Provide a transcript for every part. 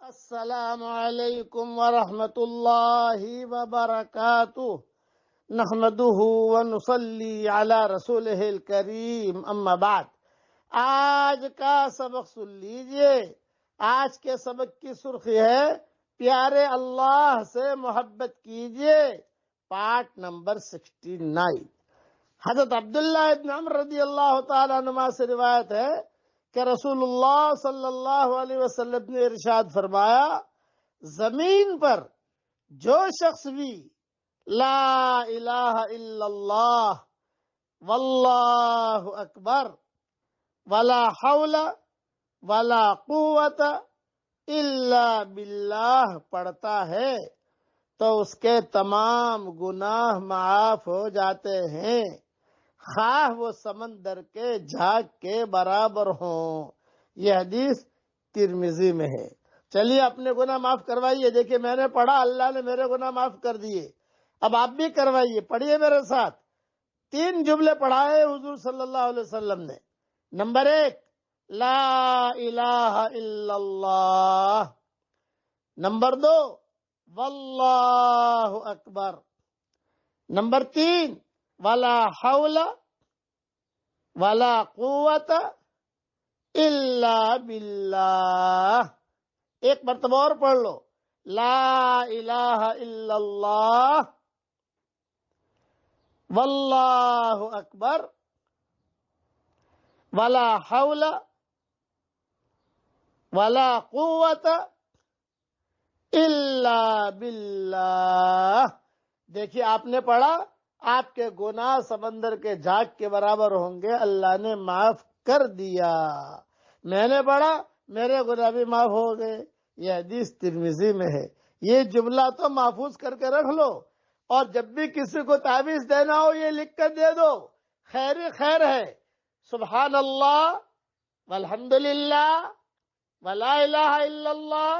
السلام علیکم ورحمۃ اللہ وبرکاتہ نحمده ونصلی علی رسولہ الکریم اما بعد۔ آج کا سبق سن لیجئے۔ آج کے سبق کی سرخی ہے پیارے اللہ سے محبت کیجئے، پارٹ نمبر 69۔ حضرت عبداللہ ابن عمر رضی اللہ تعالیٰ عنہ سے روایت ہے کہ رسول اللہ صلی اللہ علیہ وسلم نے ارشاد فرمایا، زمین پر جو شخص بھی لا الہ الا اللہ واللہ اکبر ولا حول ولا قوت الا باللہ پڑھتا ہے تو اس کے تمام گناہ معاف ہو جاتے ہیں، خواہ وہ سمندر کے جھاگ کے برابر ہوں۔ یہ حدیث ترمذی میں ہے۔ چلیے اپنے گناہ معاف کروائیے۔ دیکھیے میں نے پڑھا، اللہ نے میرے گناہ معاف کر دیے، اب آپ بھی کروائیے۔ پڑھیے میرے ساتھ، 3 جملے پڑھائے حضور صلی اللہ علیہ وسلم نے۔ نمبر 1 لا الہ الا اللہ، نمبر 2 واللہ اکبر، نمبر 3 ولا حول ولا قوت الا باللہ۔ ایک مرتبہ اور پڑھ لو، لا الہ الا اللہ واللہ اکبر ولا حول ولا قوت الا باللہ۔ دیکھیے آپ نے پڑھا، آپ کے گناہ سمندر کے جھاگ کے برابر ہوں گے، اللہ نے معاف کر دیا۔ میں نے پڑھا، میرے گناہ بھی معاف ہو گئے۔ یہ حدیث ترمذی میں ہے۔ یہ جملہ تو محفوظ کر کے رکھ لو، اور جب بھی کسی کو تعویذ دینا ہو یہ لکھ کر دے دو، خیر خیر ہے۔ سبحان اللہ والحمدللہ ولا الہ الا اللہ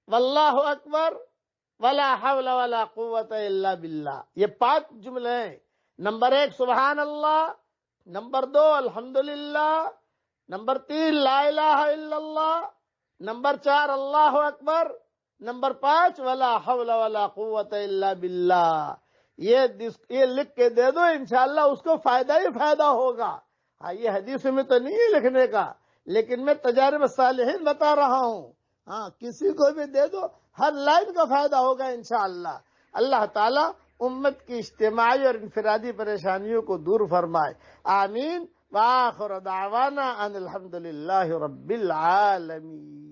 واللہ اکبر ولا حول ولا قوت الا باللہ۔ یہ 5 جملے ہیں۔ نمبر 1 سبحان اللہ، نمبر 2 الحمدللہ، نمبر 3 لا الہ الا اللہ، نمبر 4 اللہ اکبر، نمبر 5 ولا حول ولا قوت الا باللہ۔ یہ لکھ کے دے دو، انشاءاللہ اس کو فائدہ ہی فائدہ ہوگا۔ ہاں یہ حدیث میں تو نہیں ہے لکھنے کا، لیکن میں تجارب صالحین بتا رہا ہوں۔ ہاں کسی کو بھی دے دو، ہر لائن کا فائدہ ہوگا انشاءاللہ۔ اللہ تعالیٰ امت کی اجتماعی اور انفرادی پریشانیوں کو دور فرمائے، آمین۔ وآخر دعوانا ان الحمدللہ رب العالمین۔